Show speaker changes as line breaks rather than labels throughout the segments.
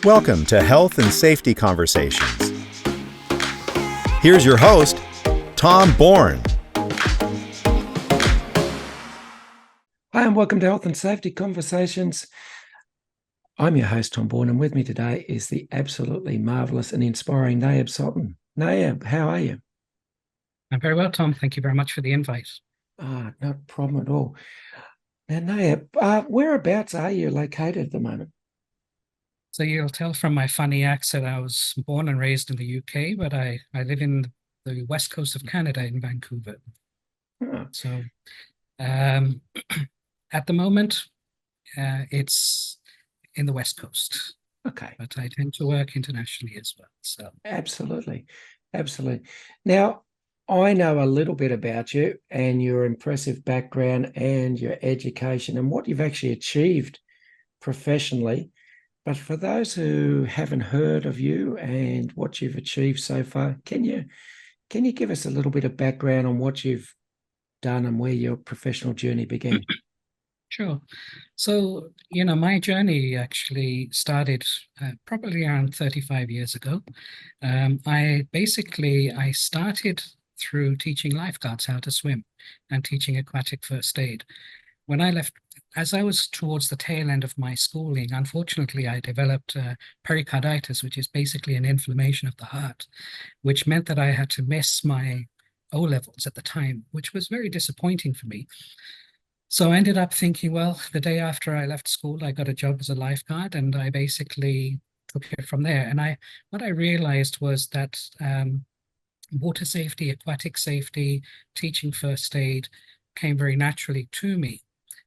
Welcome to Health and Safety Conversations. Here's your host, Tom Bourne.
Hi, and welcome to Health and Safety Conversations. I'm your host, Tom Bourne, and with me today is the absolutely marvellous and inspiring Nayab Sultan. Nayab, how are you?
I'm very well, Tom. Thank you very much for the invite.
No problem at all. Now, Nayab, whereabouts are you located at the moment?
So you'll tell from my funny accent, I was born and raised in the UK, but I live in the west coast of Canada in Vancouver.
Oh.
So at the moment, it's in the west coast.
Okay.
But I tend to work internationally as well. So
Absolutely. Now, I know a little bit about you and your impressive background and your education and what you've actually achieved professionally. But for those who haven't heard of you and what you've achieved so far, can you give us a little bit of background on what you've done and where your professional journey began?
Sure. So, my journey actually started probably around 35 years ago. I started through teaching lifeguards how to swim and teaching aquatic first aid. When I left, as I was towards the tail end of my schooling, unfortunately, I developed pericarditis, which is basically an inflammation of the heart, which meant that I had to miss my O levels at the time, which was very disappointing for me. So I ended up thinking, well, the day after I left school, I got a job as a lifeguard, and I basically took it from there. And what I realized was that water safety, aquatic safety, teaching first aid came very naturally to me.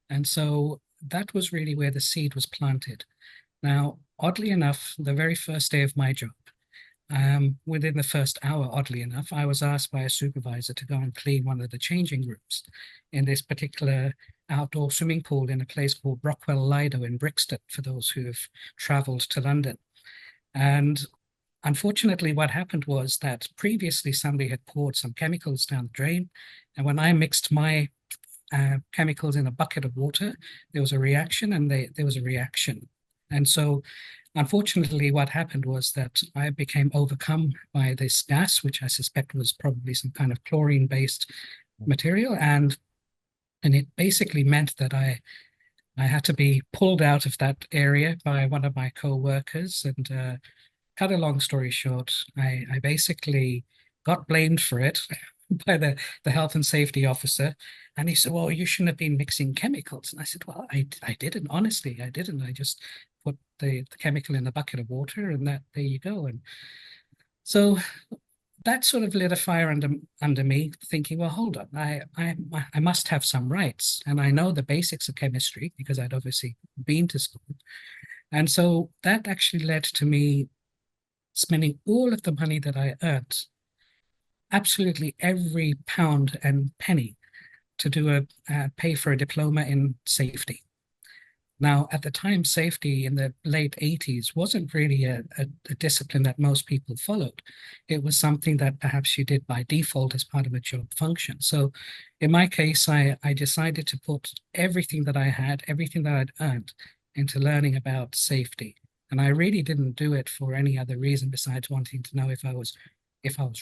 And so that was really where the seed was planted. Now, oddly enough, the very first day of my job, within the first hour, oddly enough, I was asked by a supervisor to go and clean one of the changing rooms in this particular outdoor swimming pool in a place called Brockwell Lido in Brixton, for those who have traveled to London. And unfortunately, what happened was that previously somebody had poured some chemicals down the drain. And when I mixed my chemicals in a bucket of water, there was a reaction, and there was a reaction. And so unfortunately, what happened was that I became overcome by this gas, which I suspect was probably some kind of chlorine-based material. And it basically meant that I had to be pulled out of that area by one of my co-workers. And cut a long story short, I basically got blamed for it by the health and safety officer. And he said, well, you shouldn't have been mixing chemicals. And I said, well, I didn't. Honestly, I didn't. I just put the chemical in a bucket of water, and there you go. And so that sort of lit a fire under me, thinking, well, hold on, I must have some rights. And I know the basics of chemistry because I'd obviously been to school. And so that actually led to me spending all of the money that I earned, absolutely every pound and penny, to pay for a diploma in safety. Now, at the time, safety in the late 80s wasn't really a discipline that most people followed. It was something that perhaps you did by default as part of a job function. So in my case, I decided to put everything that I had, everything that I'd earned, into learning about safety. And I really didn't do it for any other reason besides wanting to know if I was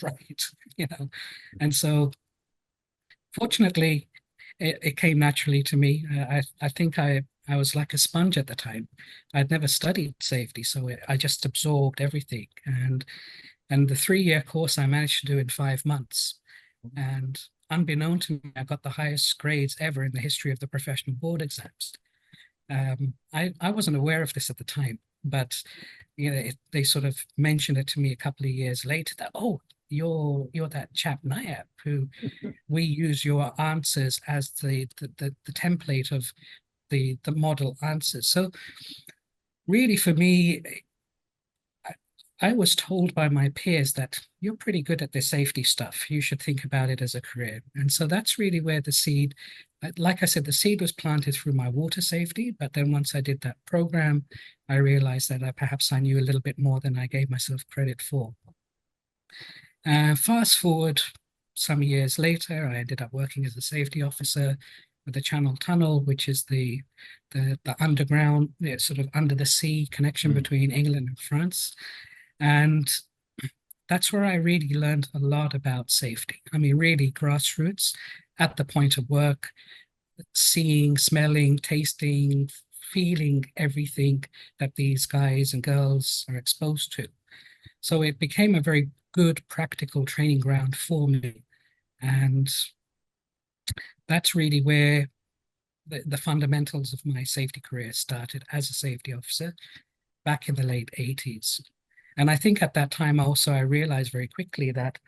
right, And so fortunately, it came naturally to me. I think I was like a sponge at the time. I'd never studied safety, so I just absorbed everything. And the 3-year course I managed to do in 5 months. And unbeknown to me, I got the highest grades ever in the history of the professional board exams. I wasn't aware of this at the time, but they sort of mentioned it to me a couple of years later that, oh, you're that chap Nayab, who we use your answers as the template of the model answers. So really for me, I was told by my peers that you're pretty good at the safety stuff. You should think about it as a career. And so that's really where the seed, like I said, the seed was planted through my water safety. But then once I did that program, I realized that perhaps I knew a little bit more than I gave myself credit for. Fast forward some years later, I ended up working as a safety officer the Channel Tunnel, which is the underground, sort of under the sea connection between England and France. And that's where I really learned a lot about safety. I mean, really grassroots at the point of work, seeing, smelling, tasting, feeling everything that these guys and girls are exposed to. So it became a very good practical training ground for me. And that's really where the fundamentals of my safety career started as a safety officer back in the late 80s. And I think at that time also I realized very quickly that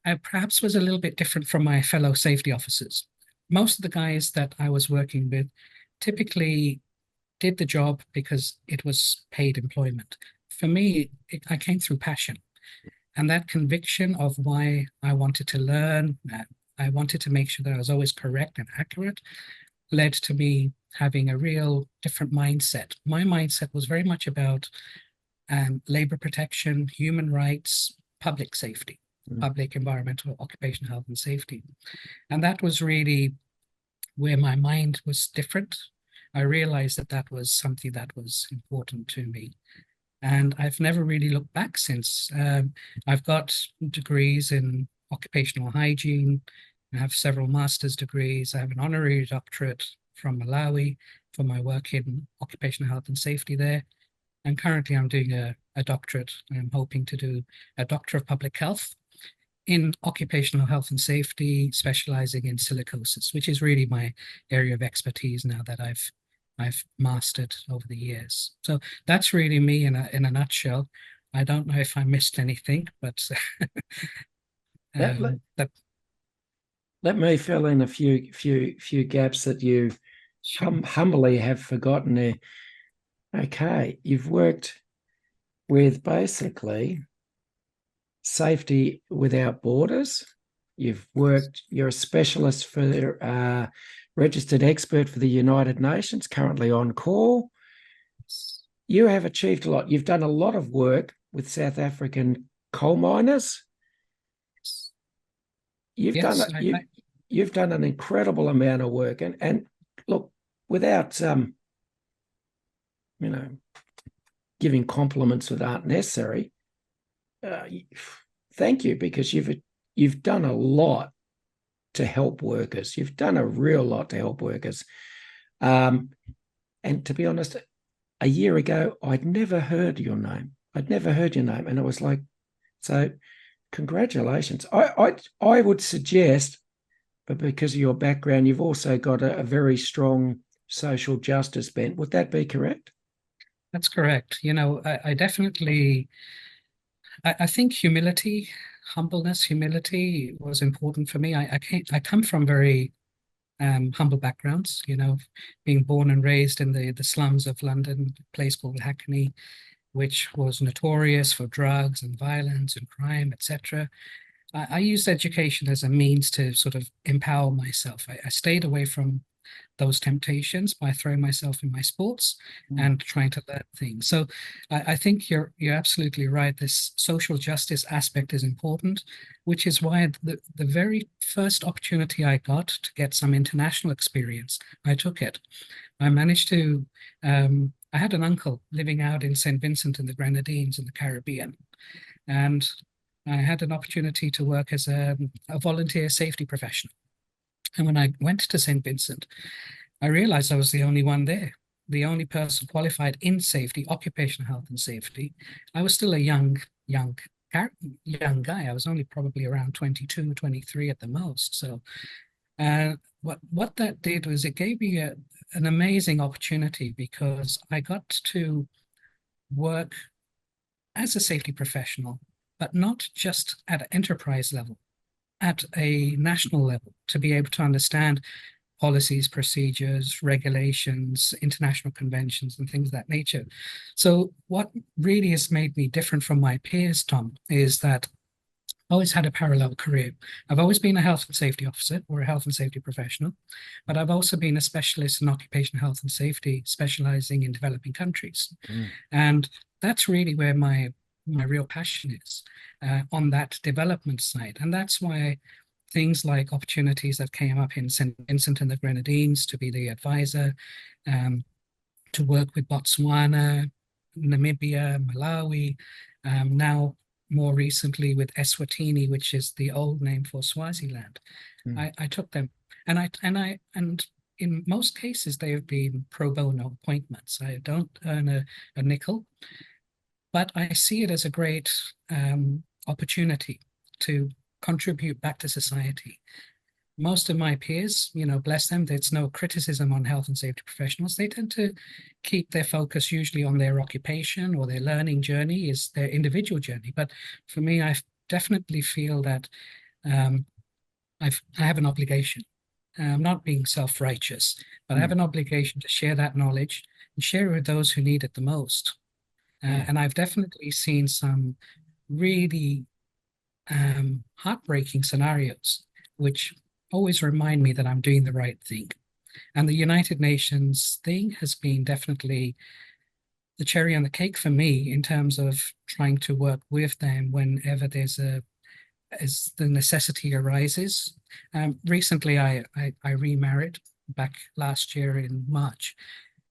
I perhaps was a little bit different from my fellow safety officers. Most of the guys that I was working with typically did the job because it was paid employment. For me, I came through passion. And that conviction of why I wanted to learn, I wanted to make sure that I was always correct and accurate, led to me having a real different mindset. My mindset was very much about labor protection, human rights, public safety, public environmental, occupational health and safety. And that was really where my mind was different. I realized that that was something that was important to me. And I've never really looked back since. I've got degrees in occupational hygiene. I have several master's degrees. I have an honorary doctorate from Malawi for my work in occupational health and safety there. And currently I'm doing a doctorate. I'm hoping to do a Doctor of Public Health in occupational health and safety, specializing in silicosis, which is really my area of expertise now that I've mastered over the years. So that's really me in a nutshell. I don't know if I missed anything, but
let me fill in a few gaps that you humbly have forgotten there. Okay, you've worked with basically Safety Without Borders. You're a specialist for registered expert for the United Nations, currently on call. You have achieved a lot. You've done a lot of work with South African coal miners. You've done an incredible amount of work. And look, without giving compliments that aren't necessary, thank you, because you've done a lot to help workers. You've done a real lot to help workers. And to be honest, a year ago, I'd never heard your name. And it was like, so congratulations. I would suggest, but because of your background, you've also got a very strong social justice bent. Would that be correct?
That's correct. I definitely, I think humbleness, humility was important for me. I come from very humble backgrounds, being born and raised in the slums of London, a place called Hackney, which was notorious for drugs and violence and crime, etc. I used education as a means to sort of empower myself. I stayed away from those temptations by throwing myself in my sports and trying to learn things. So I think you're absolutely right. This social justice aspect is important, which is why the very first opportunity I got to get some international experience, I took it. I managed to, I had an uncle living out in St. Vincent in the Grenadines in the Caribbean. And I had an opportunity to work as a volunteer safety professional. And when I went to St. Vincent, I realized I was the only one there, the only person qualified in safety, occupational health and safety. I was still a young guy. I was only probably around 22, 23 at the most. So what that did was it gave me an amazing opportunity, because I got to work as a safety professional, but not just at an enterprise level, at a national level, to be able to understand policies, procedures, regulations, international conventions, and things of that nature. So what really has made me different from my peers, Tom, is that I always had a parallel career. I've always been a health and safety officer or a health and safety professional, but I've also been a specialist in occupational health and safety, specializing in developing countries. And that's really where my real passion is, on that development side. And that's why things like opportunities that came up in St. Vincent and the Grenadines to be the advisor, to work with Botswana, Namibia, Malawi, now more recently with Eswatini, which is the old name for Swaziland. I took them, and in most cases they have been pro bono appointments. I don't earn a nickel, but I see it as a great opportunity to contribute back to society. Most of my peers, bless them, there's no criticism on health and safety professionals. They tend to keep their focus usually on their occupation, or their learning journey is their individual journey. But for me, I definitely feel that I have an obligation. I'm not being self-righteous, but I have an obligation to share that knowledge and share it with those who need it the most. And I've definitely seen some really heartbreaking scenarios, which always remind me that I'm doing the right thing. And the United Nations thing has been definitely the cherry on the cake for me in terms of trying to work with them whenever as the necessity arises. Recently, I remarried back last year in March.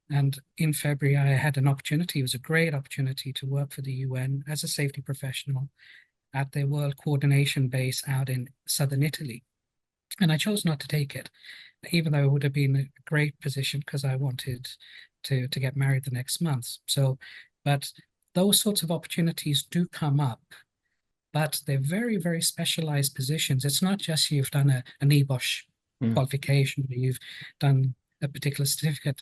And in February, I had an opportunity. It was a great opportunity to work for the UN as a safety professional at their World Coordination Base out in southern Italy. And I chose not to take it, even though it would have been a great position because I wanted to get married the next month. But those sorts of opportunities do come up, but they're very, very specialized positions. It's not just you've done an NEBOSH qualification, or you've done a particular certificate.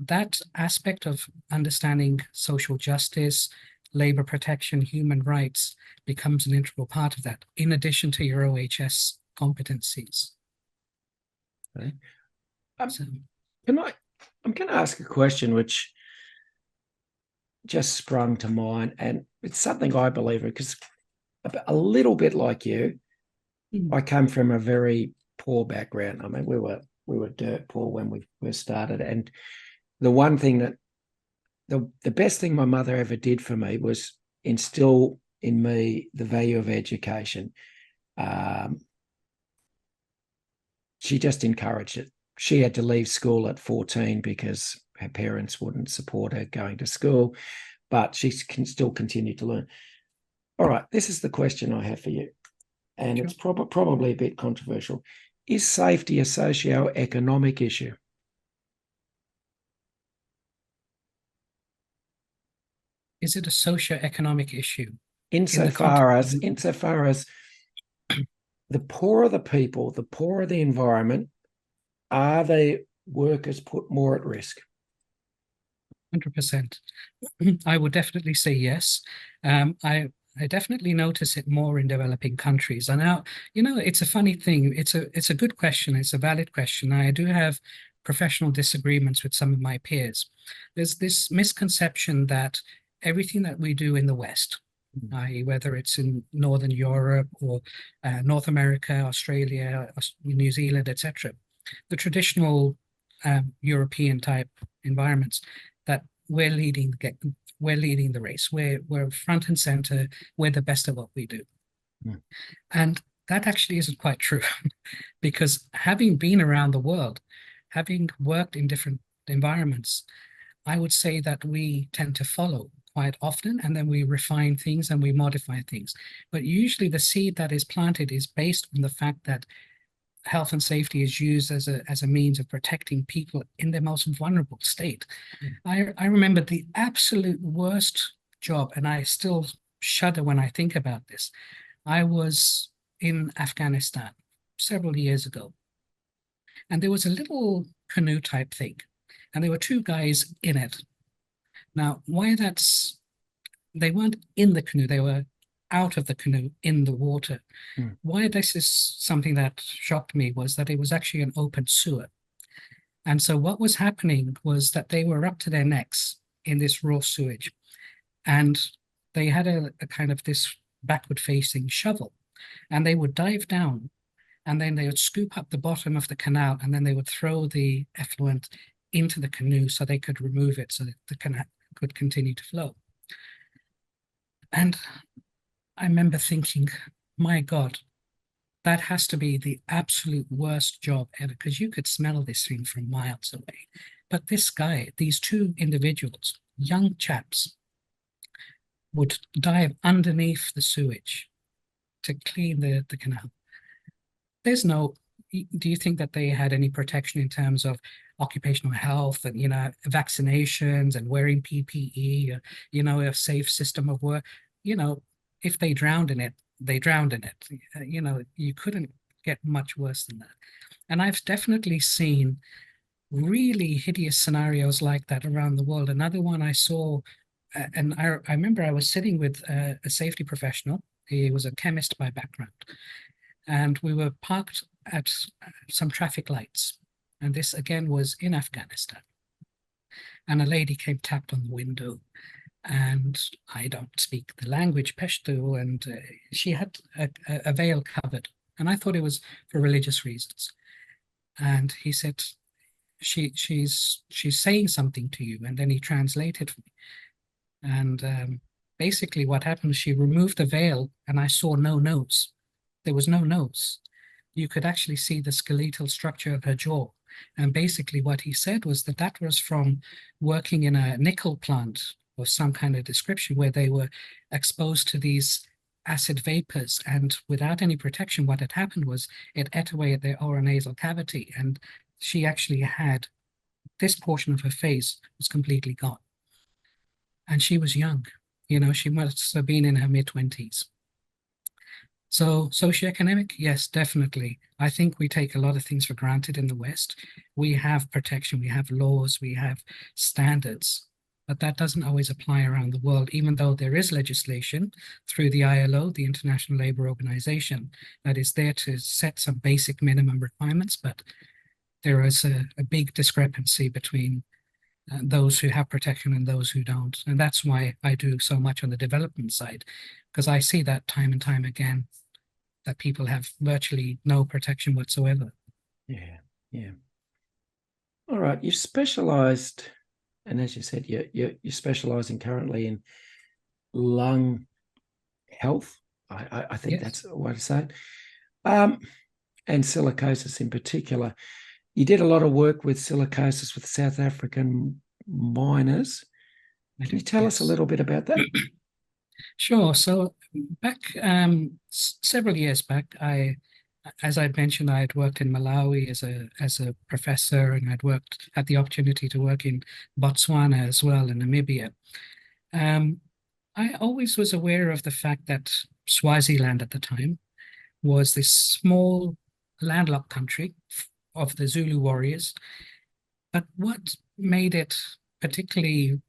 That aspect of understanding social justice, labor protection, human rights becomes an integral part of that, in addition to your OHS competencies.
Okay. I'm going to ask a question which just sprung to mind, and it's something I believe in, because a little bit like you, I come from a very poor background. I mean, we were dirt poor when we first started, and the one thing that the best thing my mother ever did for me was instill in me the value of education. She just encouraged it. She had to leave school at 14 because her parents wouldn't support her going to school, but she can still continue to learn. All right, this is the question I have for you, and it's probably a bit controversial. Is safety a socio-economic issue?
Is it a socio-economic issue?
Insofar as the poorer the people, the poorer the environment, are the workers put more at risk?
100%. I would definitely say yes. I definitely notice it more in developing countries. And now, it's a funny thing. It's a good question. It's a valid question. I do have professional disagreements with some of my peers. There's this misconception that everything that we do in the West, i.e. whether it's in Northern Europe or North America, Australia, New Zealand, etc., the traditional European type environments, that we're leading the race. We're front and center. We're the best at what we do. And that actually isn't quite true, because having been around the world, having worked in different environments, I would say that we tend to follow quite often, and then we refine things and we modify things. But usually the seed that is planted is based on the fact that health and safety is used as a means of protecting people in their most vulnerable state. I remember the absolute worst job, and I still shudder when I think about this. I was in Afghanistan several years ago, and there was a little canoe type thing, and there were two guys in it. Now, they weren't in the canoe, they were out of the canoe in the water. Why this is something that shocked me was that it was actually an open sewer. And so what was happening was that they were up to their necks in this raw sewage, and they had a kind of this backward facing shovel, and they would dive down, and then they would scoop up the bottom of the canal, and then they would throw the effluent into the canoe so they could remove it so that the canal could continue to flow. And I remember thinking, my God, that has to be the absolute worst job ever, because you could smell this thing from miles away. But this guy, these two individuals, young chaps, would dive underneath the sewage to clean the canal. There's no, do you think that they had any protection in terms of occupational health and, vaccinations and wearing PPE, a safe system of work? If they drowned in it, they drowned in it. You couldn't get much worse than that. And I've definitely seen really hideous scenarios like that around the world. Another one I saw, and I remember I was sitting with a safety professional. He was a chemist by background. And we were parked at some traffic lights. And this again was in Afghanistan. And a lady came, tapped on the window. And I don't speak the language, Pashto, and she had a veil covered. And I thought it was for religious reasons. And he said, she's saying something to you. And then he translated for me. And basically what happened, she removed the veil and I saw no nose. There was no nose. You could actually see the skeletal structure of her jaw. And basically what he said was that was from working in a nickel plant or some kind of description where they were exposed to these acid vapors. And without any protection, what had happened was it ate away at their oronasal cavity. And she actually had this portion of her face was completely gone. And she was young. She must have been in her mid-20s. So socioeconomic, yes, definitely. I think we take a lot of things for granted in the West. We have protection, we have laws, we have standards, but that doesn't always apply around the world, even though there is legislation through the ILO, the International Labour Organization, that is there to set some basic minimum requirements, but there is a big discrepancy between those who have protection and those who don't. And that's why I do so much on the development side, because I see that time and time again, that people have virtually no protection whatsoever.
Yeah. All right, you've specialized, and as you said, you're specializing currently in lung health. I think
Yes.
that's the way to say it. And silicosis in particular. You did a lot of work with silicosis with South African miners. Can you tell us a little bit about that?
Sure. So back several years back, as I mentioned, I had worked in Malawi as a professor, and I'd had the opportunity to work in Botswana as well, in Namibia. I always was aware of the fact that Swaziland at the time was this small landlocked country of the Zulu warriors. But what made it particularly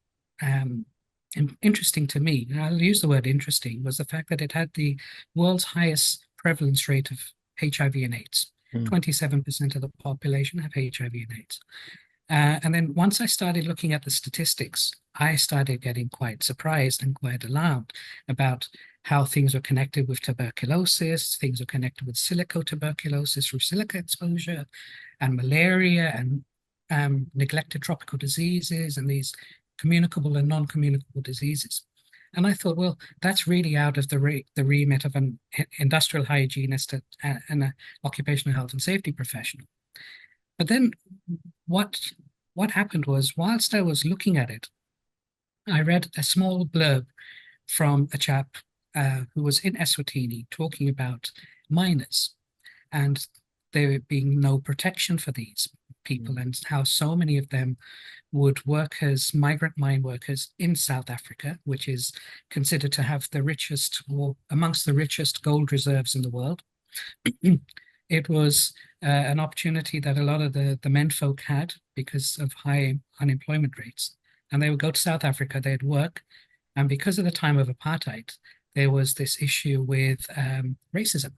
interesting to me, and I'll use the word interesting, was the fact that it had the world's highest prevalence rate of HIV and AIDS. 27% of the population have HIV and AIDS. And then once I started looking at the statistics, I started getting quite surprised and quite alarmed about how things were connected with tuberculosis, things were connected with silicotuberculosis through silica exposure, and malaria, and neglected tropical diseases, and these communicable and non-communicable diseases. And I thought, well, that's really out of the remit of an industrial hygienist and an occupational health and safety professional. But then what happened was, whilst I was looking at it, I read a small blurb from a chap who was in Eswatini talking about miners and there being no protection for these people, and how so many of them would work as migrant mine workers in South Africa, which is considered to have the richest, or amongst the richest, gold reserves in the world. It was an opportunity that a lot of the menfolk had because of high unemployment rates. And they would go to South Africa, they'd work, and because of the time of apartheid, there was this issue with racism,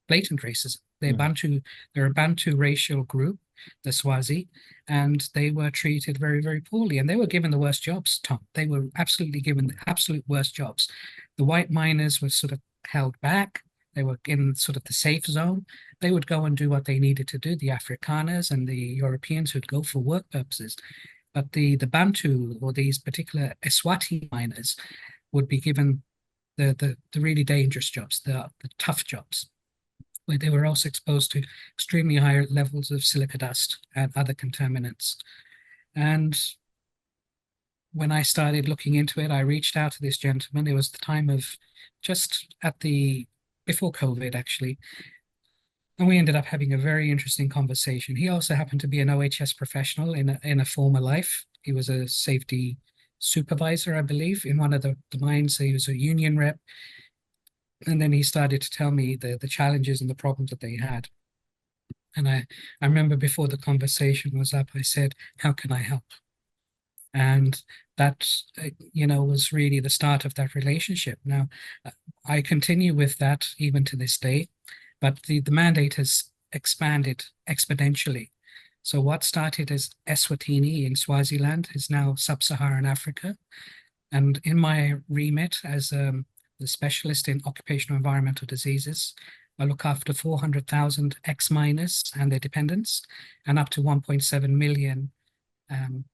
blatant racism. They're a Bantu racial group, the Swazi, and they were treated very, very poorly. And they were given the worst jobs, Tom. They were absolutely given the absolute worst jobs. The white miners were sort of held back. They were in sort of the safe zone. They would go and do what they needed to do, the Afrikaners and the Europeans who'd go for work purposes. But the Bantu, or these particular Eswati miners, would be given the really dangerous jobs, the tough jobs. where they were also exposed to extremely high levels of silica dust and other contaminants. And when I started looking into it, I reached out to this gentleman. It was the time of before COVID, actually. And we ended up having a very interesting conversation. He also happened to be an OHS professional in a former life. He was a safety supervisor, I believe, in one of the mines. He was a union rep. And then he started to tell me the challenges and the problems that they had. And I remember before the conversation was up, I said, how can I help? And that, was really the start of that relationship. Now, I continue with that even to this day, but the mandate has expanded exponentially. So what started as Eswatini in Swaziland is now Sub-Saharan Africa. And in my remit as the specialist in occupational environmental diseases, I look after 400,000 ex-miners and their dependents, and up to 1.7 million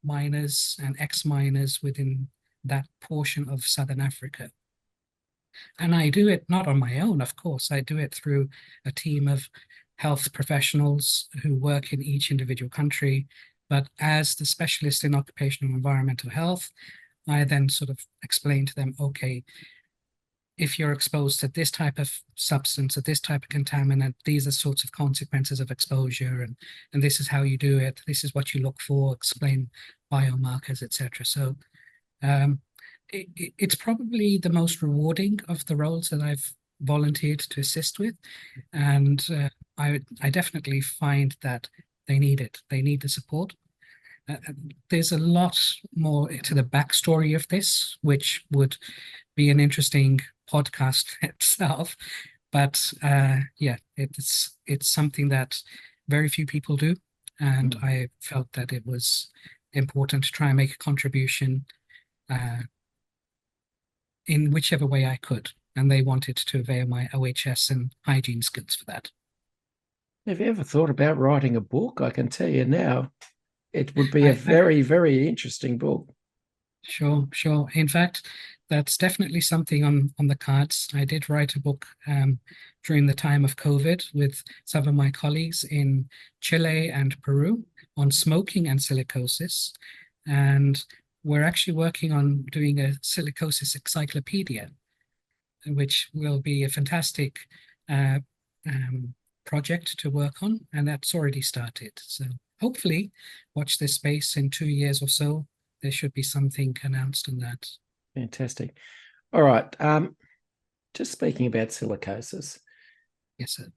miners and ex-miners within that portion of Southern Africa. And I do it not on my own, of course. I do it through a team of health professionals who work in each individual country. But as the specialist in occupational environmental health, I then sort of explain to them, okay, if you're exposed to this type of substance or this type of contaminant, these are sorts of consequences of exposure, and this is how you do it. This is what you look for, explain biomarkers, etc. So it's probably the most rewarding of the roles that I've volunteered to assist with. And I definitely find that they need it. They need the support. There's a lot more to the backstory of this, which would be an interesting podcast itself. But it's something that very few people do. And I felt that it was important to try and make a contribution in whichever way I could. And they wanted to avail my OHS and hygiene skills for that.
Have you ever thought about writing a book? I can tell you now, it would be a very, very interesting book.
Sure. In fact, that's definitely something on the cards. I did write a book during the time of COVID with some of my colleagues in Chile and Peru on smoking and silicosis. And we're actually working on doing a silicosis encyclopedia, which will be a fantastic project to work on. And that's already started. So hopefully watch this space in 2 years or so. There should be something announced on that.
Fantastic. All right. Just speaking about silicosis.
Yes, sir.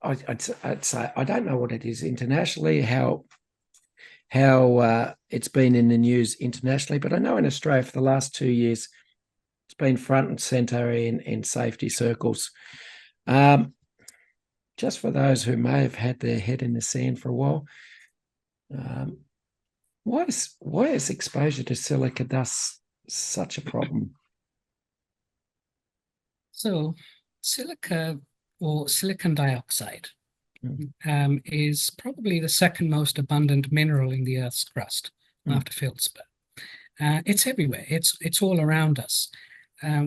I'd say I don't know what it is internationally, how it's been in the news internationally, but I know in Australia for the last 2 years, it's been front and centre in safety circles. Just for those who may have had their head in the sand for a while, why is exposure to silica dust such a problem?
So silica or silicon dioxide is probably the second most abundant mineral in the Earth's crust after feldspar. It's everywhere. It's all around us.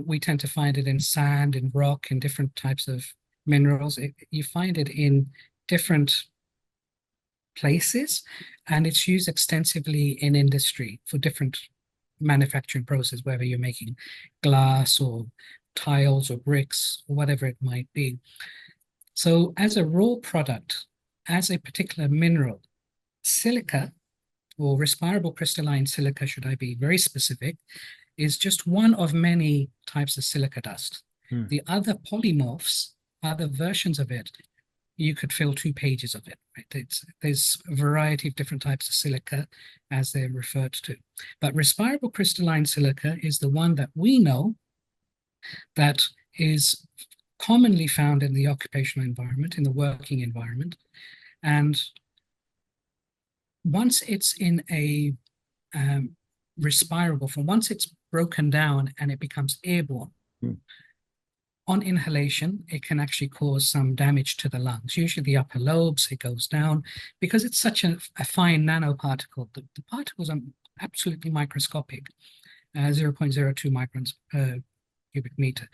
We tend to find it in sand, in rock, in different types of minerals. You find it in different places, and it's used extensively in industry for different manufacturing process, whether you're making glass or tiles or bricks or whatever it might be. So as a raw product, as a particular mineral, silica, or respirable crystalline silica, should I be very specific, is just one of many types of silica dust. The other polymorphs, other versions of it, you could fill 2 pages of it. Right? There's a variety of different types of silica as they're referred to. But respirable crystalline silica is the one that we know that is commonly found in the occupational environment, in the working environment. And once it's in a respirable form, once it's broken down and it becomes airborne, on inhalation, it can actually cause some damage to the lungs. Usually the upper lobes, it goes down because it's such a fine nanoparticle. The particles are absolutely microscopic, 0.02 microns per cubic meter.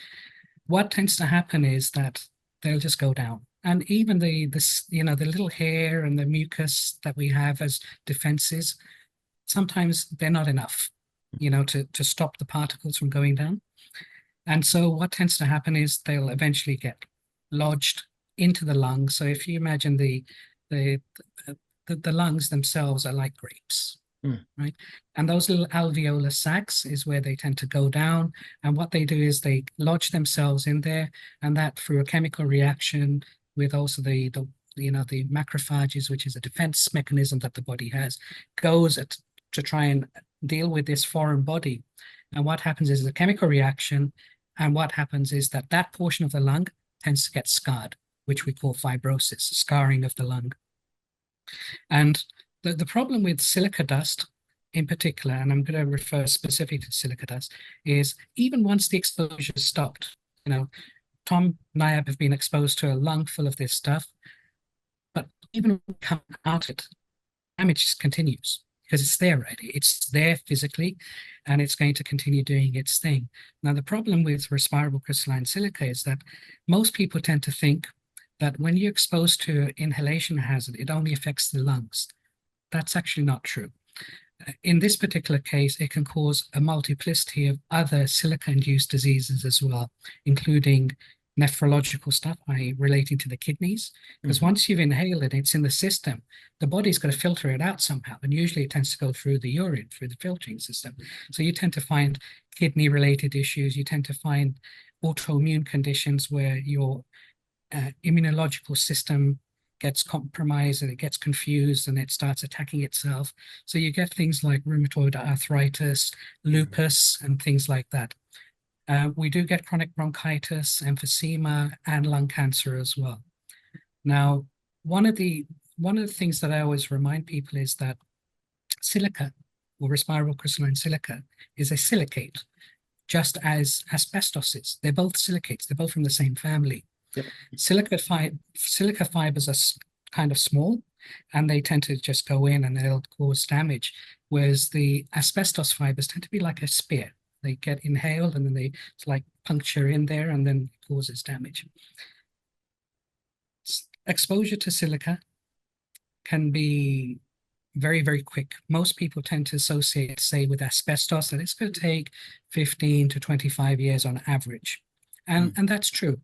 What tends to happen is that they'll just go down. And even the little hair and the mucus that we have as defenses, sometimes they're not enough, to stop the particles from going down. And so what tends to happen is they'll eventually get lodged into the lungs. So if you imagine the lungs themselves are like grapes, right? And those little alveolar sacs is where they tend to go down. And what they do is they lodge themselves in there, and that through a chemical reaction with also the macrophages, which is a defense mechanism that the body has, goes to try and deal with this foreign body. And what happens is the chemical reaction, and what happens is that portion of the lung tends to get scarred, which we call fibrosis, scarring of the lung. And the problem with silica dust in particular, and I'm going to refer specifically to silica dust, is even once the exposure is stopped, Tom, Nayab have been exposed to a lung full of this stuff, but even when we come out of it, damage just continues because it's there already. It's there physically, and it's going to continue doing its thing. Now, the problem with respirable crystalline silica is that most people tend to think that when you're exposed to inhalation hazard, it only affects the lungs. That's actually not true. In this particular case, it can cause a multiplicity of other silica-induced diseases as well, including nephrological stuff relating to the kidneys. Because once you've inhaled it, it's in the system, the body's got to filter it out somehow. And usually it tends to go through the urine, through the filtering system. So you tend to find kidney-related issues. You tend to find autoimmune conditions where your immunological system gets compromised and it gets confused and it starts attacking itself. So you get things like rheumatoid arthritis, lupus, and things like that. We do get chronic bronchitis, emphysema, and lung cancer as well. Now, one of the things that I always remind people is that silica, or respirable crystalline silica, is a silicate, just as asbestos is. They're both silicates. They're both from the same family.
Yep.
Silica fibers are kind of small, and they tend to just go in and they'll cause damage, whereas the asbestos fibers tend to be like a spear. They get inhaled and then they puncture in there and then it causes damage. Exposure to silica can be very, very quick. Most people tend to associate, say, with asbestos, that it's going to take 15 to 25 years on average. And that's true.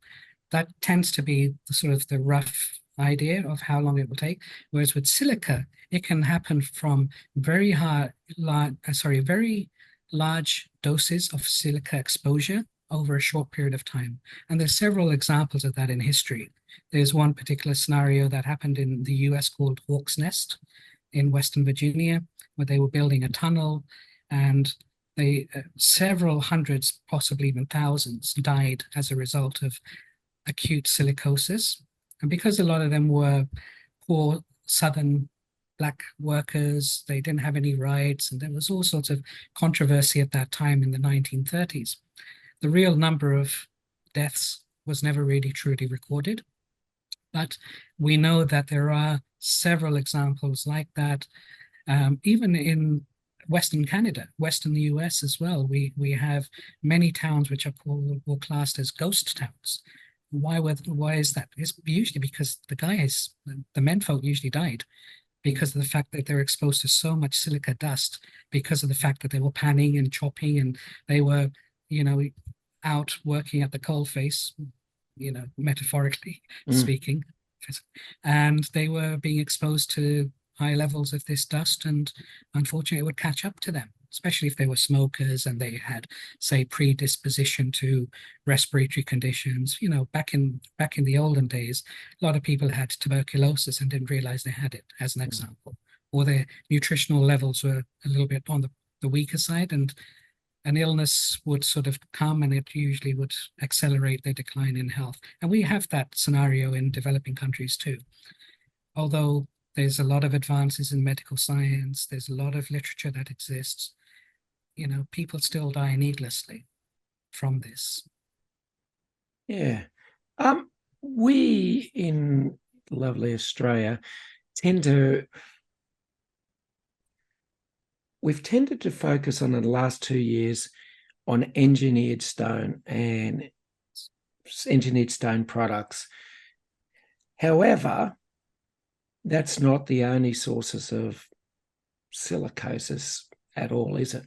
That tends to be the rough idea of how long it will take. Whereas with silica, it can happen from very large doses of silica exposure over a short period of time. And there's several examples of that in history. There's one particular scenario that happened in the US called Hawk's Nest in Western Virginia, where they were building a tunnel, and several hundreds, possibly even thousands, died as a result of acute silicosis. And because a lot of them were poor southern Black workers, they didn't have any rights, and there was all sorts of controversy at that time in the 1930s. The real number of deaths was never really truly recorded, but we know that there are several examples like that. Even in Western Canada, Western US as well, we have many towns which are called or classed as ghost towns. Why is that? It's usually because the menfolk usually died because of the fact that they're exposed to so much silica dust, because of the fact that they were panning and chopping and they were, out working at the coalface, metaphorically speaking, and they were being exposed to high levels of this dust, and unfortunately it would catch up to them, especially if they were smokers and they had, say, predisposition to respiratory conditions. Back in the olden days, a lot of people had tuberculosis and didn't realize they had it, as an example, or their nutritional levels were a little bit on the weaker side, and an illness would sort of come and it usually would accelerate their decline in health. And we have that scenario in developing countries too. Although there's a lot of advances in medical science, there's a lot of literature that exists, people still die needlessly from this.
Yeah. We in lovely Australia we've tended to focus on, in the last 2 years, on engineered stone and engineered stone products. However, that's not the only sources of silicosis at all, is it?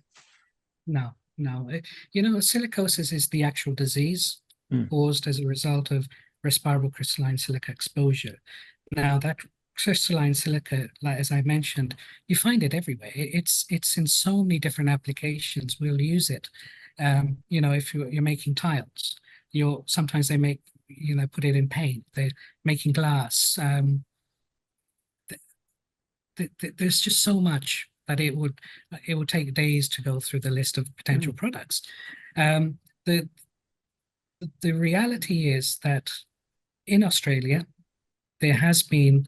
No, no. Silicosis is the actual disease caused as a result of respirable crystalline silica exposure. Now, that crystalline silica, like as I mentioned, you find it everywhere. It's in so many different applications. We'll use it. If you're making tiles, sometimes they make put it in paint. They're making glass. There's just so much that it would take days to go through the list of potential products. The reality is that in Australia, there has been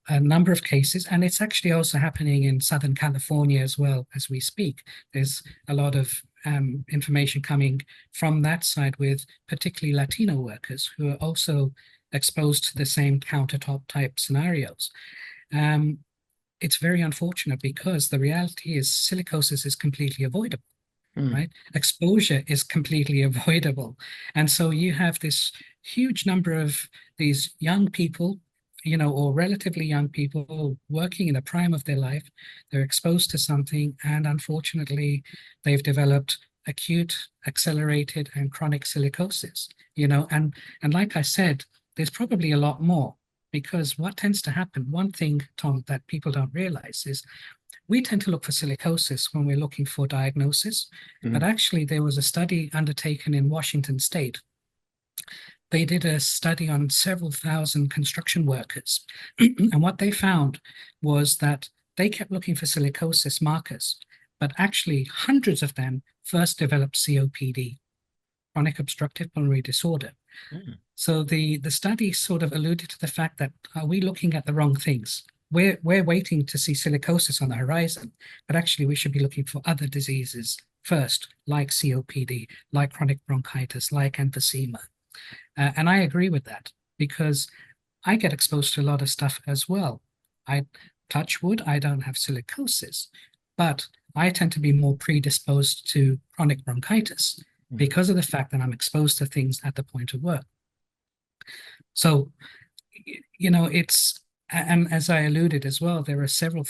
a number of cases, and it's actually also happening in Southern California as well as we speak. There's a lot of information coming from that side with particularly Latino workers who are also exposed to the same countertop type scenarios. It's very unfortunate because the reality is silicosis is completely avoidable, right? Exposure is completely avoidable. And so you have this huge number of these young people, or relatively young people working in the prime of their life. They're exposed to something, and unfortunately, they've developed acute, accelerated, and chronic silicosis, and like I said, there's probably a lot more. Because what tends to happen, one thing, Tom, that people don't realize is we tend to look for silicosis when we're looking for diagnosis. But actually, there was a study undertaken in Washington State. They did a study on several thousand construction workers. And what they found was that they kept looking for silicosis markers, but actually hundreds of them first developed COPD, chronic obstructive pulmonary disorder. So the study sort of alluded to the fact that, are we looking at the wrong things? We're waiting to see silicosis on the horizon, but actually we should be looking for other diseases first, like COPD, like chronic bronchitis, like emphysema. And I agree with that because I get exposed to a lot of stuff as well. I touch wood, I don't have silicosis, but I tend to be more predisposed to chronic bronchitis because of the fact that I'm exposed to things at the point of work. So, and as I alluded as well, there are several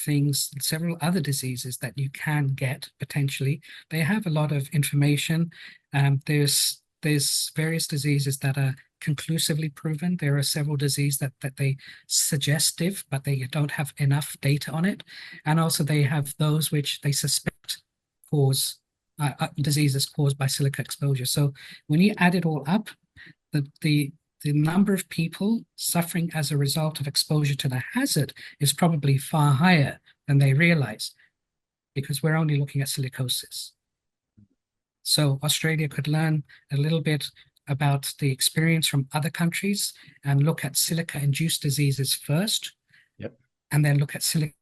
other diseases that you can get potentially. They have a lot of information. There's various diseases that are conclusively proven. There are several diseases that they suggestive, but they don't have enough data on it. And also they have those which they suspect cause diseases caused by silica exposure. So when you add it all up, the number of people suffering as a result of exposure to the hazard is probably far higher than they realize because we're only looking at silicosis. So Australia could learn a little bit about the experience from other countries and look at silica-induced diseases first, and then look at silica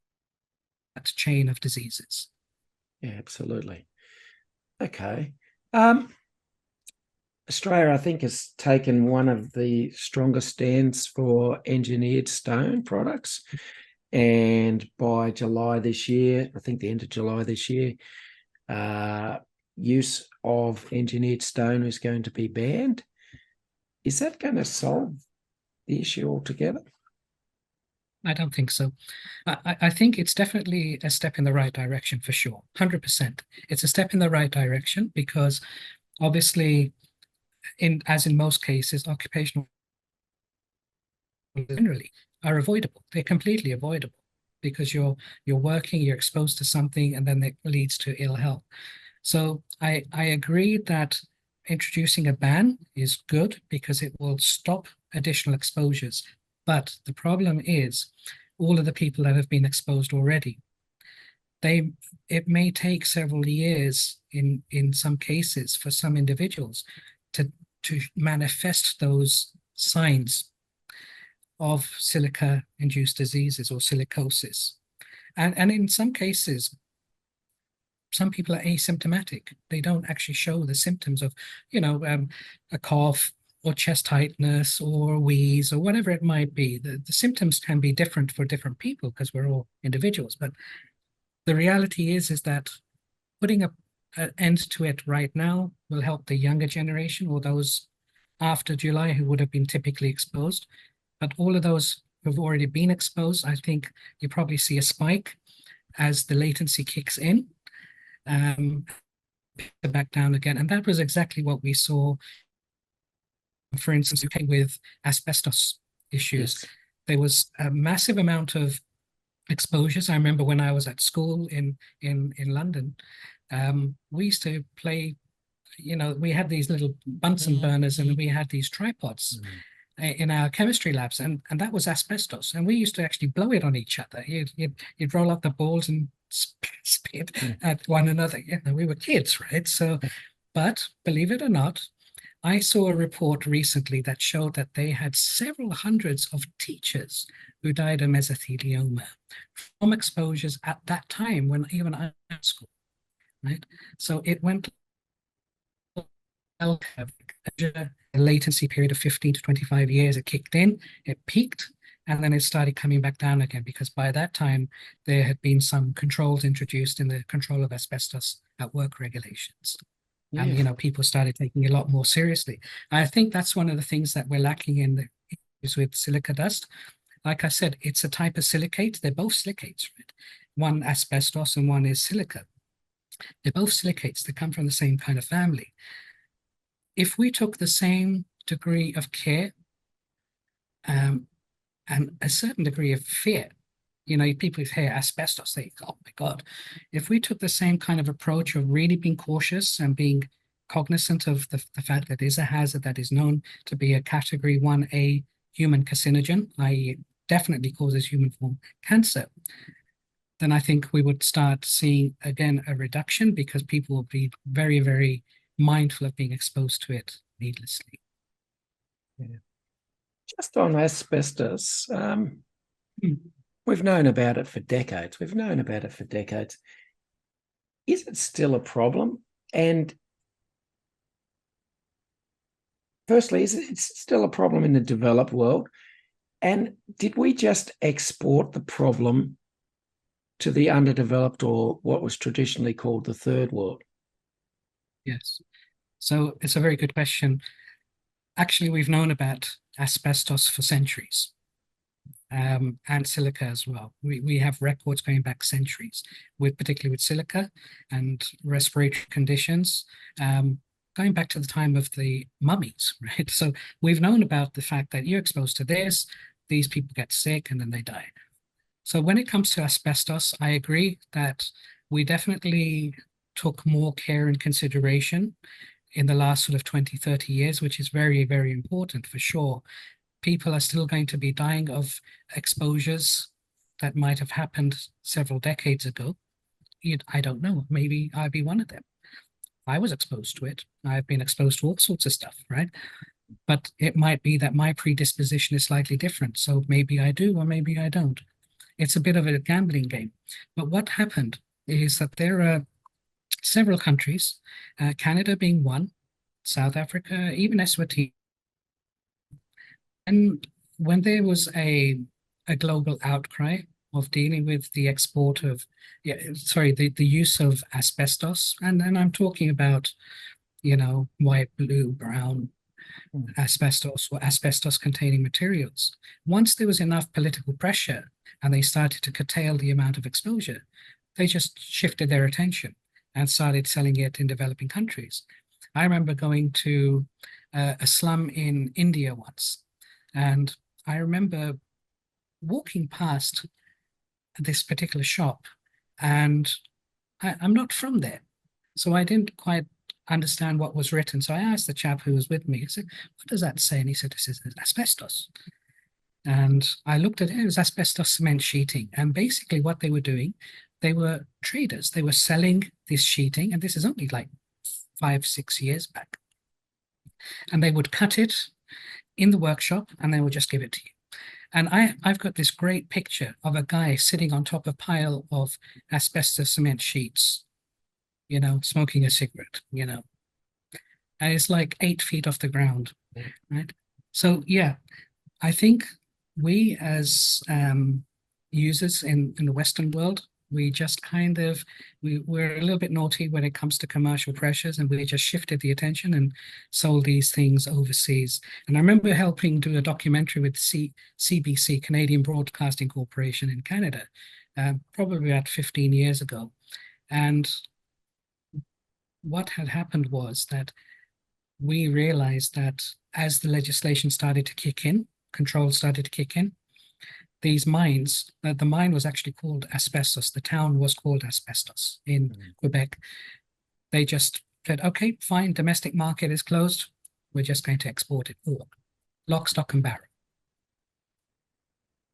chain of diseases.
Yeah, absolutely. Okay. Australia, I think, has taken one of the strongest stands for engineered stone products. And by July this year, I think the end of July this year, use of engineered stone is going to be banned. Is that going to solve the issue altogether?
I don't think so. I think it's definitely a step in the right direction for sure, 100%. It's a step in the right direction because obviously, as in most cases, occupational generally are avoidable. They're completely avoidable because you're working, you're exposed to something, and then it leads to ill health. So I agree that introducing a ban is good because it will stop additional exposures. But the problem is all of the people that have been exposed already. It may take several years in some cases for some individuals to manifest those signs of silica-induced diseases or silicosis. And in some cases, some people are asymptomatic. They don't actually show the symptoms of, a cough or chest tightness or wheeze or whatever it might be. The symptoms can be different for different people because we're all individuals. But the reality is that putting an end to it right now will help the younger generation or those after July who would have been typically exposed. But all of those who've already been exposed, I think you probably see a spike as the latency kicks in, back down again. And that was exactly what we saw, for instance, with asbestos issues.
Yes.
There was a massive amount of exposures. I remember when I was at school in London, we used to play, we had these little Bunsen burners and we had these tripods in our chemistry labs, and that was asbestos. And we used to actually blow it on each other. You'd roll up the balls and spit at one another. We were kids, right? So, but believe it or not, I saw a report recently that showed that they had several hundreds of teachers who died of mesothelioma from exposures at that time when even I was at school, right? So it went a latency period of 15 to 25 years. It kicked in, it peaked, and then it started coming back down again, because by that time there had been some controls introduced in the control of asbestos at work regulations.
Yeah.
And people started taking it a lot more seriously. I think that's one of the things that we're lacking in is with silica dust. Like I said, it's a type of silicate. They're both silicates, right? One asbestos and one is silica. They're both silicates. They come from the same kind of family. If we took the same degree of care and a certain degree of fear, people who hear asbestos, they think, oh my God. If we took the same kind of approach of really being cautious and being cognizant of the fact that it is a hazard that is known to be a category 1A human carcinogen, i.e. definitely causes human form cancer, then I think we would start seeing, again, a reduction, because people will be very, very mindful of being exposed to it needlessly.
Yeah. Just on asbestos, we've known about it for decades. Is it still a problem? And firstly, is it still a problem in the developed world? And did we just export the problem to the underdeveloped, or what was traditionally called the third world?
Yes. So it's a very good question. Actually, we've known about asbestos for centuries, and silica as well. We have records going back centuries, particularly with silica and respiratory conditions, going back to the time of the mummies, right? So we've known about the fact that you're exposed to this, these people get sick, and then they die. So when it comes to asbestos, I agree that we definitely took more care and consideration in the last sort of 20, 30 years, which is very, very important for sure. People are still going to be dying of exposures that might have happened several decades ago. I don't know, maybe I'd be one of them. I was exposed to it. I've been exposed to all sorts of stuff, right? But it might be that my predisposition is slightly different. So maybe I do, or maybe I don't. It's a bit of a gambling game. But what happened is that there are several countries, Canada being one, South Africa, even Eswatini. And when there was a global outcry of dealing with the export of, the use of asbestos, and I'm talking about, white, blue, brown, asbestos or asbestos-containing materials. Once there was enough political pressure and they started to curtail the amount of exposure, they just shifted their attention and started selling it in developing countries. I remember going to a slum in India once, and I remember walking past this particular shop, and I'm not from there, so I didn't quite understand what was written. So I asked the chap who was with me, I said, what does that say? And he said, this is asbestos. And I looked at it, it was asbestos cement sheeting. And basically what they were doing, they were traders. They were selling this sheeting, and this is only like 5-6 years back. And they would cut it in the workshop and they would just give it to you. And I've got this great picture of a guy sitting on top of a pile of asbestos cement sheets, smoking a cigarette, and it's like 8 feet off the ground, right? So yeah, I think we as users in the Western world We just kind of, we're a little bit naughty when it comes to commercial pressures, and we just shifted the attention and sold these things overseas. And I remember helping do a documentary with CBC, Canadian Broadcasting Corporation in Canada, probably about 15 years ago. And what had happened was that we realized that as the legislation started to kick in, controls started to kick in, these mines, the mine was actually called Asbestos. The town was called Asbestos in Quebec. They just said, okay, fine, domestic market is closed. We're just going to export it all. Lock, stock, and barrel.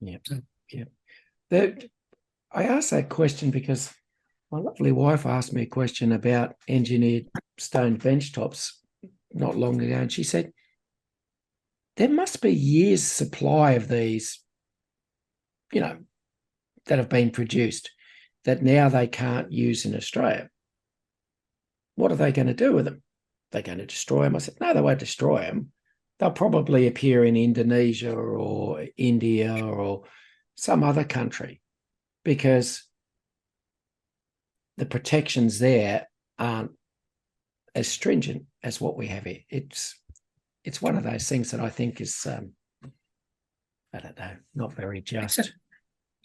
Yeah. So, yeah. I asked that question because my lovely wife asked me a question about engineered stone bench tops not long ago, and she said, there must be years' supply of these, that have been produced that now they can't use in Australia. What are they going to do with them? They're going to destroy them. I said, no, they won't destroy them. They'll probably appear in Indonesia or India or some other country because the protections there aren't as stringent as what we have here. It's one of those things that I think is, I don't know, not very just.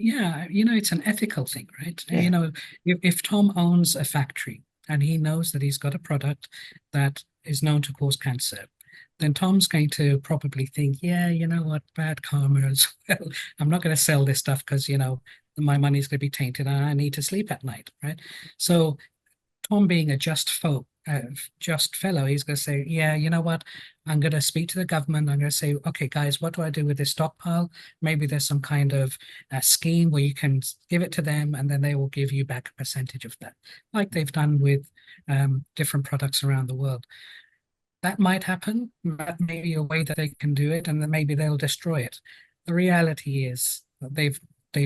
It's an ethical thing, right?
Yeah.
If Tom owns a factory and he knows that he's got a product that is known to cause cancer, then Tom's going to probably think, yeah, you know what, bad karma as well. I'm not going to sell this stuff because, my money's going to be tainted and I need to sleep at night, right? So Tom being a just fellow, he's going to say, yeah, you know what, I'm going to speak to the government. I'm going to say, okay, guys, what do I do with this stockpile? Maybe there's some kind of scheme where you can give it to them and then they will give you back a percentage of that, like they've done with different products around the world. That might happen. That may be a way that they can do it, and then maybe they'll destroy it. The reality is that they've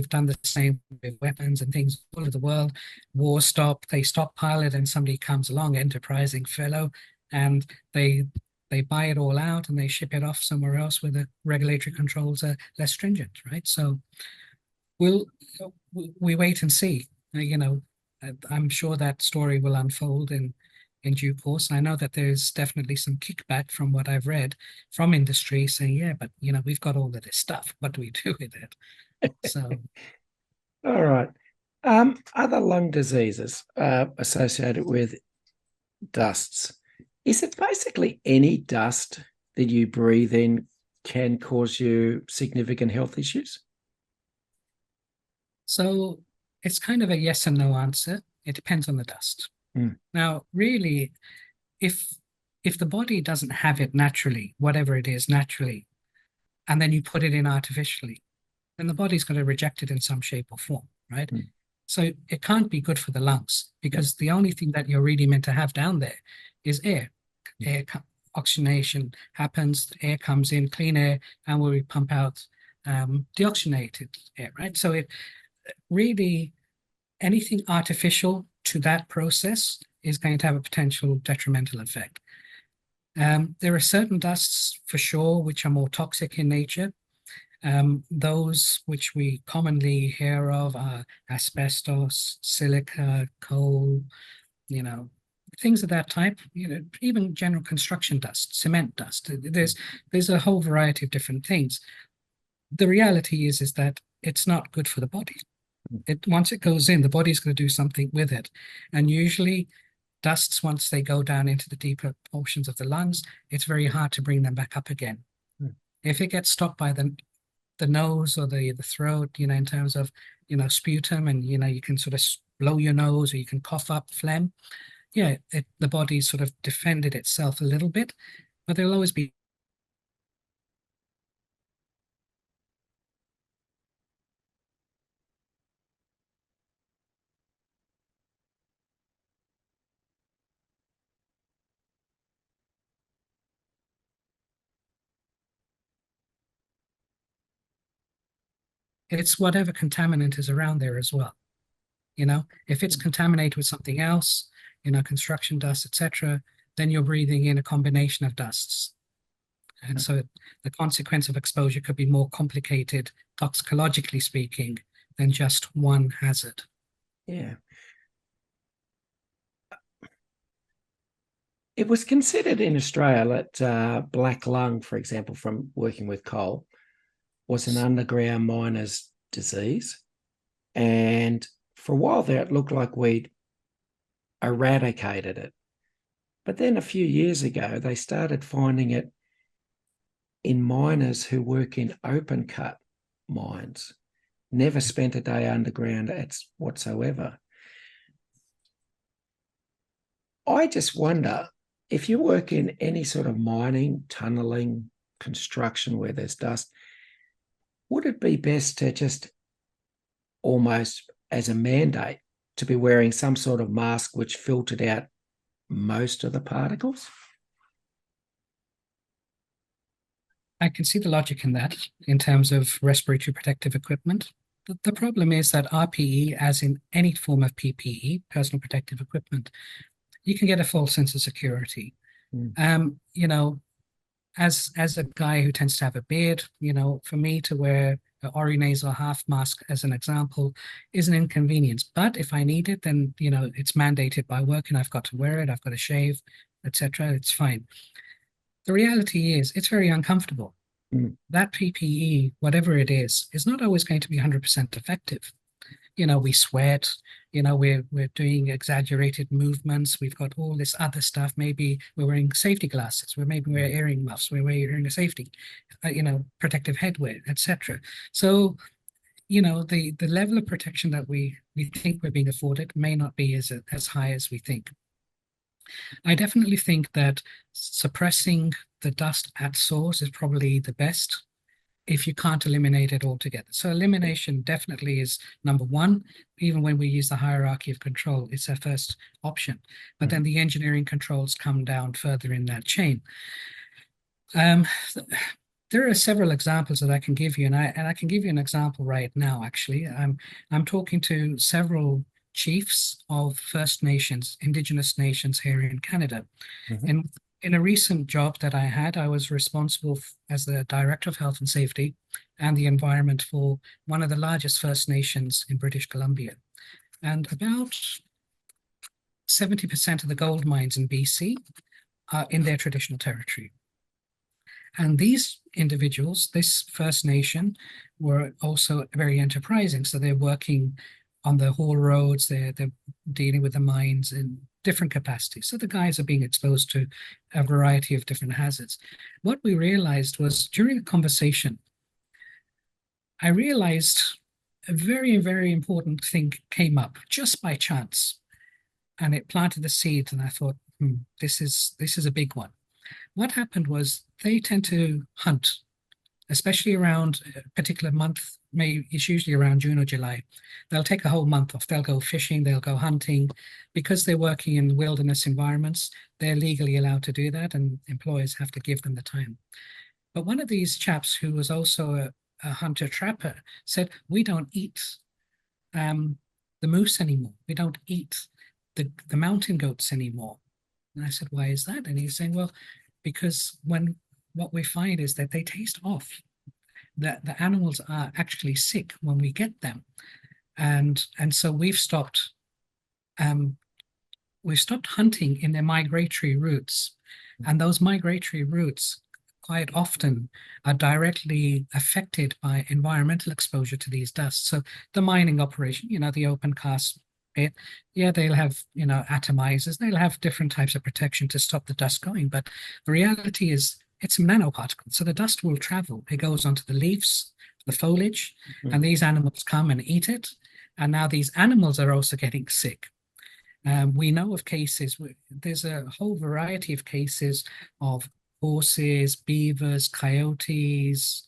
done the same with weapons and things all over the world. War stop, they stockpile it, and somebody comes along, enterprising fellow, and they buy it all out and they ship it off somewhere else where the regulatory controls are less stringent, right? So we wait and see. I'm sure that story will unfold in due course. I know that there's definitely some kickback from what I've read from industry saying, yeah, but we've got all of this stuff. What do we do with it? So,
all right. Other lung diseases associated with dusts. Is it basically any dust that you breathe in can cause you significant health issues?
So it's kind of a yes and no answer. It depends on the dust. Now, really, if the body doesn't have it naturally, whatever it is naturally, and then you put it in artificially, then the body's going to reject it in some shape or form, right? So it can't be good for the lungs because the only thing that you're really meant to have down there is air. Oxygenation happens, air comes in, clean air, and we pump out deoxygenated air, right? So it really, anything artificial to that process is going to have a potential detrimental effect. There are certain dusts for sure which are more toxic in nature. Those which we commonly hear of are asbestos, silica, coal, things of that type, even general construction dust, cement dust. There's a whole variety of different things. The reality is that it's not good for the body. Once it goes in, the body's going to do something with it. And usually dusts, once they go down into the deeper portions of the lungs, it's very hard to bring them back up again. If it gets stopped by the nose or the throat, in terms of, sputum, and, you can sort of blow your nose or you can cough up phlegm, the body sort of defended itself a little bit, but there'll always be it's whatever contaminant is around there as well. If it's contaminated with something else, construction dust, etc., then you're breathing in a combination of dusts. And so the consequence of exposure could be more complicated, toxicologically speaking, than just one hazard.
Yeah. It was considered in Australia that black lung, for example, from working with coal, was an underground miner's disease. And for a while there, it looked like we'd eradicated it. But then a few years ago, they started finding it in miners who work in open cut mines, never spent a day underground whatsoever. I just wonder, if you work in any sort of mining, tunneling, construction where there's dust, would it be best to just almost as a mandate to be wearing some sort of mask which filtered out most of the particles?
I can see the logic in that in terms of respiratory protective equipment. The problem is that RPE, as in any form of PPE, personal protective equipment, you can get a false sense of security. You know, as a guy who tends to have a beard, you know, for me to wear an orinasal half mask, as an example, is an inconvenience. But if I need it, then, you know, it's mandated by work and I've got to wear it, I've got to shave, etc. It's fine. The reality is it's very uncomfortable. That PPE, whatever it is not always going to be 100% effective. You know, we sweat, you know, we're doing exaggerated movements. We've got all this other stuff. Maybe we're wearing safety glasses. Maybe we're wearing muffs. We're wearing a safety, you know, protective headwear, etc. So, you know, the level of protection that we think we're being afforded may not be as high as we think. I definitely think that suppressing the dust at source is probably the best if you can't eliminate it altogether. So elimination definitely is number one. Even when we use the hierarchy of control, it's our first option. But then the engineering controls come down further in that chain. There are several examples that I can give you, and I can give you an example right now, actually. I'm talking to several chiefs of First Nations, Indigenous nations here in Canada. And in a recent job that I had, I was responsible as the Director of Health and Safety and the Environment for one of the largest First Nations in British Columbia. And about 70% of the gold mines in BC are in their traditional territory. And these individuals, this First Nation, were also very enterprising. So they're working on the haul roads, they're dealing with the mines in different capacities. So the guys are being exposed to a variety of different hazards. What we realized was during a conversation, I realized a very, very important thing came up just by chance. And it planted the seed, and I thought, this is a big one. What happened was they tend to hunt, especially around a particular month. It's usually around June or July. They'll take a whole month off. They'll go fishing, they'll go hunting. Because they're working in wilderness environments, they're legally allowed to do that, and employers have to give them the time. But one of these chaps, who was also a hunter-trapper, said, we don't eat the moose anymore. We don't eat the mountain goats anymore. And I said, why is that? And he's saying, well, because what we find is that they taste off. That the animals are actually sick when we get them, and so we've stopped hunting in their migratory routes, and those migratory routes quite often are directly affected by environmental exposure to these dusts. So the mining operation, you know, the open cast pit, yeah, they'll have, you know, atomizers, they'll have different types of protection to stop the dust going, but the reality is it's nanoparticles. So the dust will travel. It goes onto the leaves, the foliage, and these animals come and eat it. And now these animals are also getting sick. We know of cases, there's a whole variety of cases of horses, beavers, coyotes,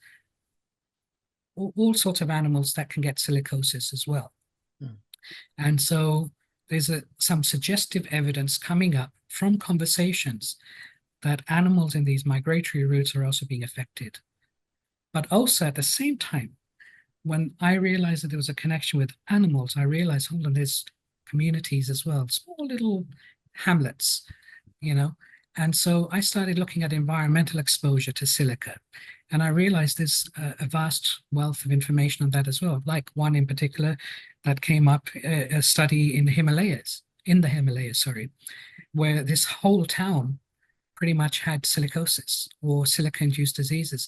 all sorts of animals that can get silicosis as well. And so there's some suggestive evidence coming up from conversations that animals in these migratory routes are also being affected. But also at the same time, when I realized that there was a connection with animals, I realized, hold on, there's communities as well, small little hamlets, you know. And so I started looking at environmental exposure to silica. And I realized there's a vast wealth of information on that as well. Like one in particular, that came up, a study in the Himalayas, sorry, where this whole town pretty much had silicosis or silica-induced diseases,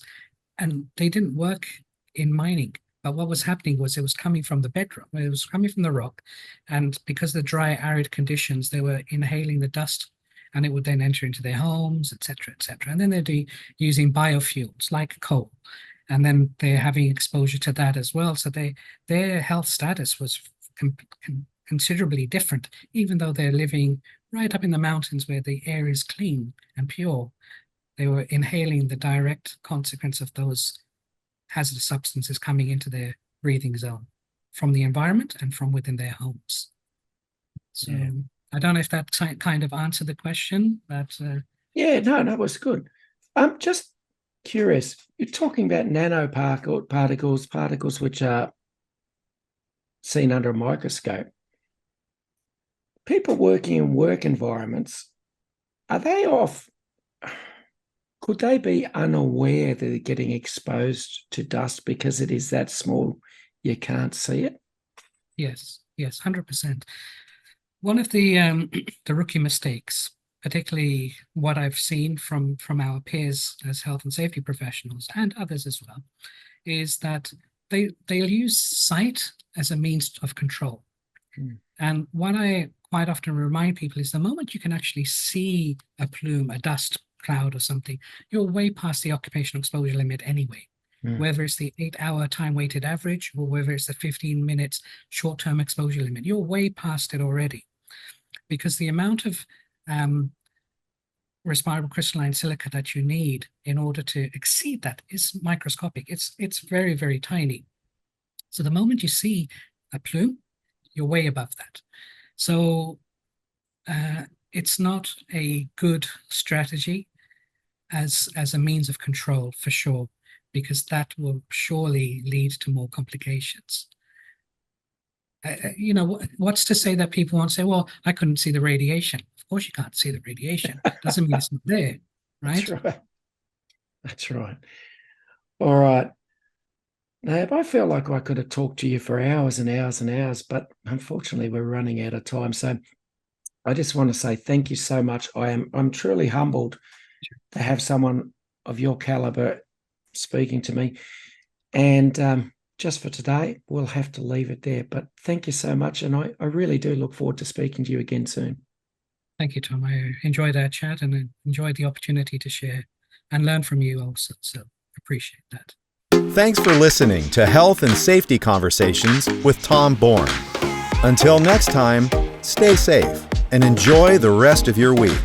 and they didn't work in mining. But what was happening was it was coming from the bedrock, it was coming from the rock, and because of the dry, arid conditions, they were inhaling the dust, and it would then enter into their homes, etc., etc. And then they'd be using biofuels like coal, and then they're having exposure to that as well. So their health status was considerably different, even though they're living right up in the mountains where the air is clean and pure. They were inhaling the direct consequence of those hazardous substances coming into their breathing zone from the environment and from within their homes. So yeah. I don't know if that kind of answered the question, but
yeah, no, that was good. I'm just curious. You're talking about particles which are seen under a microscope. People working in work environments, could they be unaware that they're getting exposed to dust because it is that small you can't see it?
Yes, 100%. One of the rookie mistakes, particularly what I've seen from our peers as health and safety professionals and others as well, is that they'll use sight as a means of control. And what I quite often remind people is the moment you can actually see a plume, a dust cloud or something, you're way past the occupational exposure limit anyway. Whether it's the 8-hour time-weighted average or whether it's the 15 minutes short-term exposure limit, you're way past it already, because the amount of respirable crystalline silica that you need in order to exceed that is microscopic. It's very, very tiny. So the moment you see a plume, you're way above that. So it's not a good strategy as a means of control, for sure, because that will surely lead to more complications. What's to say that people won't say, well, I couldn't see the radiation. Of course you can't see the radiation. Doesn't mean it's not there, right?
That's right. All right. Nayab, I feel like I could have talked to you for hours and hours and hours, but unfortunately we're running out of time. So I just want to say thank you so much. I'm truly humbled to have someone of your caliber speaking to me. And just for today, we'll have to leave it there. But thank you so much. And I really do look forward to speaking to you again soon.
Thank you, Tom. I enjoyed our chat and enjoyed the opportunity to share and learn from you also. So appreciate that.
Thanks for listening to Health and Safety Conversations with Tom Bourne. Until next time, stay safe and enjoy the rest of your week.